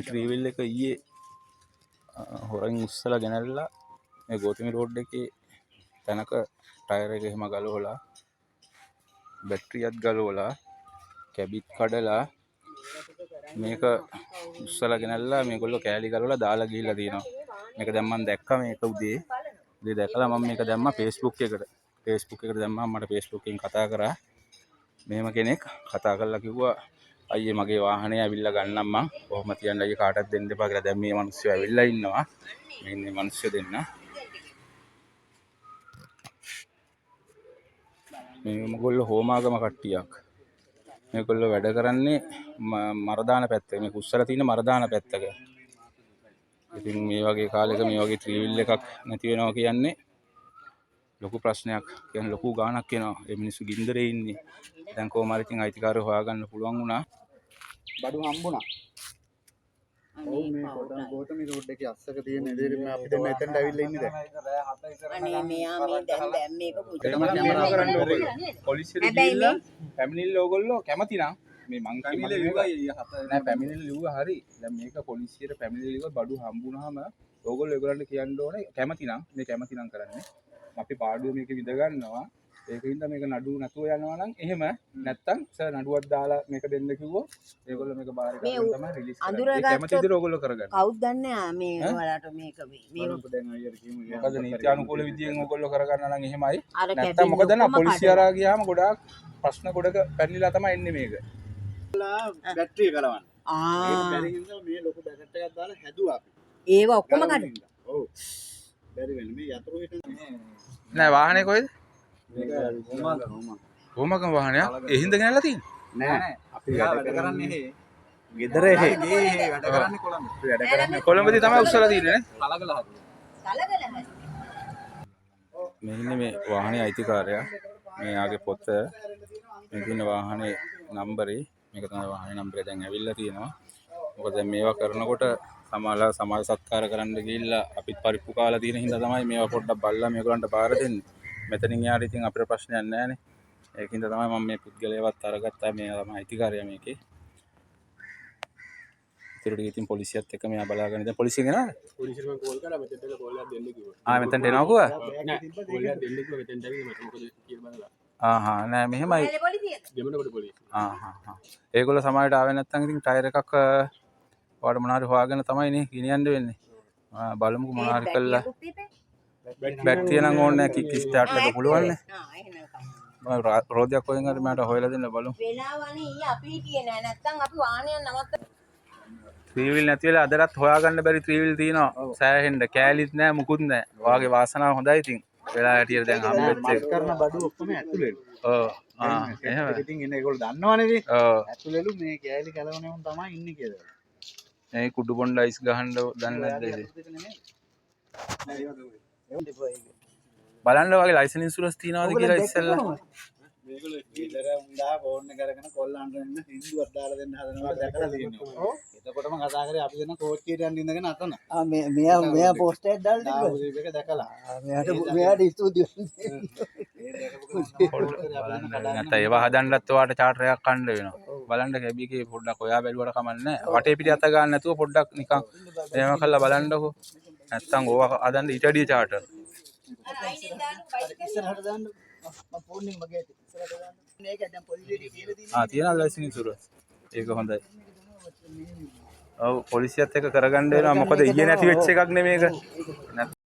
Three-wheel එක ඊයේ හොරෙන් උස්සලා ගෙනල්ලා මේ ගෝතමි රෝඩ් එකේ තැනක ටයර් එක එහෙම ගලවලා බැටරියත් ගලවලා කැබිත් කඩලා මේක උස්සලා ගෙනල්ලා මේගොල්ලෝ කෑලි ගලවලා දාලා ගිහිල්ලා තියෙනවා. මේක දැන් මම දැක්කා මේක උදේ දැකලා මම මේක දැම්මා Facebook එකට දැම්මා. මට Facebook එකෙන් කතා කරා. මෙහෙම කෙනෙක් කතා කරලා කිව්වා අයියේ මගේ වාහනේ ඇවිල්ලා ගන්නම් මං. කොහොම තියන්න අයියේ කාටවත් දෙන්න එපා කියලා. දැන් මේ මිනිස්සු ඇවිල්ලා ඉන්නවා. මේ මිනිස්සු දෙන්න. මේගොල්ලෝ හෝමාගම කට්ටියක්. මේගොල්ලෝ වැඩ කරන්නේ මරදාන පැත්තක. මේ කුස්සලා තියෙන මරදාන පැත්තක. ඉතින් මේ වගේ කාලෙක මේ වගේ ත්‍රිවිල් එකක් නැති වෙනවා කියන්නේ ලොකු ප්‍රශ්නයක්. කියන්නේ ලොකු ගාණක් වෙනවා. මේ මිනිස්සු ගින්දරේ ඉන්නේ. දැන් කොහොම හරි ඉතින් අයිතිකාරයෝ හොයාගන්න පුළුවන් වුණා. බඩු හම්බුණා. ඔව් මේ ගෝතමි රෝඩ් එකේ අස්සක තියෙන ඉදිරියට අපි දැන් එතනට ඇවිල්ලා ඉන්නේ දැන්. අනේ මෙයා මේ දැන් මේක පුදුම කැමරා කරන්න ඕගොල්ලෝ. පොලිසියට ගිහිල්ලා පැමිණිල්ල ඕගොල්ලෝ කැමති නම් මේ මං පැමිණිල්ල ලිව්වා නෑ පැමිණිල්ල ලිව්වා හරි. දැන් මේක පොලිසියට පැමිණිල්ල ලිව්වා බඩු හම්බුනහම ඕගොල්ලෝ ඒගොල්ලන්ට කියන්න ඕනේ කැමති නම් මේ කැමති නම් කරන්නේ. අපි පාඩුව මේක විඳ ගන්නවා. ඒකින්ද මේක නඩුව නැතුව යනවා නම් එහෙම නැත්තම් සර් නඩුවක් දාලා මේක දෙන්න කිව්වොත් ඒගොල්ලෝ මේක බාර ගන්න තමයි රිලීස් කරන්නේ. ඒ කැමති විදිහට ඕගොල්ලෝ කරගන්න. කවුද දන්නේ මේ ඔයාලට මේක මේ දැන් අයියට කියමු. මොකද නීත්‍යානුකූල විදියෙන් ඕගොල්ලෝ කරගන්න නම් එහෙමයි. නැත්තම් මොකද නා පොලිසිය හරහා ගියාම ගොඩාක් ප්‍රශ්න ගොඩක පැනලිලා තමයි එන්නේ මේක. බැටරිය ගලවන්න. ඒක බැරි හින්දා මේ ලොකු බැකට් එකක් දාලා හැදුවා අපි. ඒව ඔක්කොම කඩ. ඔව්. බැරි වෙන්නේ මේ යතුරු හිට නෑ වාහනේ කොහෙද? මේක හෝමාගම වාහනයක්. ඒ හින්දා ගෙනල්ලා තියෙන්නේ. නෑ අපි වැඩ කරන්නේ එහෙ. ගෙදර එහෙ. වැඩ කරන්නේ කොළඹ. වැඩ කරන්නේ කොළඹදී තමයි උස්සලා තියෙන්නේ නේ. කලකල හදුවා. මේ ඉන්නේ මේ වාහනේ අයිතිකාරයා. මේ යාගේ පොත මේ තියෙන වාහනේ නම්බරේ මේක තමයි වාහනේ නම්බරේ දැන් ඇවිල්ලා තියෙනවා. මොකද දැන් මේවා කරනකොට සමාජ සත්කාර කරන්න ගිහිල්ලා අපිත් පරිප්පු කාලා තියෙන හින්දා තමයි මේවා පොඩ්ඩක් බලලා මේගොල්ලන්ට බාර දෙන්නේ. මෙතනින් යාට ඉතින් අපිට ප්‍රශ්නයක් නැහැ නේ. ඒකින්ද තමයි මම මේ පුද්ගලයාවත් අරගත්තා. මේ තමයි අයිතිකාරයා මේකේ. ඊට ඉතින් පොලිසියත් එක්ක මෙයා බලාගෙන ඉතින් පොලිසිය ගෙනාවා. පොලිසියට මම කෝල් කරා මෙතෙන්ට කෝල් එකක් දෙන්න කිව්වා. මෙතනට එනවා කිව්වා? නෑ කෝල් එකක් දෙන්න කිව්වා මෙතෙන්ට ඇවිල්ලා මට මොකද කියලා බලලා. නෑ මෙහෙමයි. දෙමඩකොට පොලිසිය. ඒගොල්ලෝ සමාජයට ආවේ නැත්නම් ඉතින් ටයර් එකක් ඔයාලට මොනවා හරි හොයාගෙන තමයි නේ ගෙනියන්න වෙන්නේ. බලමුකෝ මොනවා හරි කළා. බැටරිය නම් ඕනේ නැහැ කික් ස්ටාර්ට් එක පුළුවන් නේ. මම රෝදයක් කොහෙන් හරි මට හොයලා දෙන්න බලමු. වෙලාවනේ ඊ අපි හිටියේ නෑ නැත්තම් අපි වාහනයක් නවත්ත ත්‍රිවිල් නැති වෙලා අදටත් හොයාගන්න බැරි ත්‍රිවිල් තියෙනවා. සෑහෙන්න කෑලිත් නැහැ මුකුත් නැහැ. ඔයාගේ වාසනාව හොඳයි ඉතින්. වෙලා හැටියට දැන් හම්බෙච්ච එක. කරන බඩු ඔක්කොම ඇතුළේ. ඔව්. එහෙම. ඉතින් එන්නේ ඒගොල්ලෝ දන්නවනේ ඉතින්. ඔව්. ඇතුළේලු මේ කෑලි කලවනේ උන් තමයි ඉන්නේ කියලා. මේ කුඩු බොණ්ඩ අයිස් ගහන්න දන්නේ නැද්ද ඉතින්? බලන්න වගේ ලයිසන් ඉන්ෂුරන්ස් තියනවාද කියලා ඉස්සෙල්ලා. මේගොල්ලෝ ගෙදර උන්දා ෆෝන් එක කරගෙන කොල්ලන්ට එන්න හින්දුවක් දාලා දෙන්න හදනවා දැකලා තියෙනවා. එතකොටම කතා කරේ අපි දෙන කෝච්චියට යන්න ඉඳගෙන අතන. මෙයා පෝස්ට් එකක් දාලා තිබ්බා. ඒක දැකලා. මෙයාට ස්තුතියි. නැත්නම් ඒවා හදන්නත් ඔයාලට චාටර් එකක් කන්න වෙනවා. බලන්න කැබි එකේ පොඩ්ඩක් ඔයා බැලුවට කමන්නේ නැහැ. වටේ පිටි අත ගන්න නැතුව පොඩ්ඩක් නිකන් එහෙම කරලා බලන්නකෝ. නැත්නම් ඕවා හදන්න ඊට වැඩිය චාටර්. ඉස්සරහට දාන්න මම ෆෝන් එක මගේ ඇති. ඉස්සරහට දාන්න. මේක දැන් පොලිසියට කියලා තියෙනවා. තියෙනවා ලයිසන් ඉන්ෂුරන්ස්. ඒක හොඳයි. ඔව් පොලිසියත් එක්ක කරගන්න වෙනවා. මොකද ඊයේ නැති වෙච්ච එකක් නේ මේක.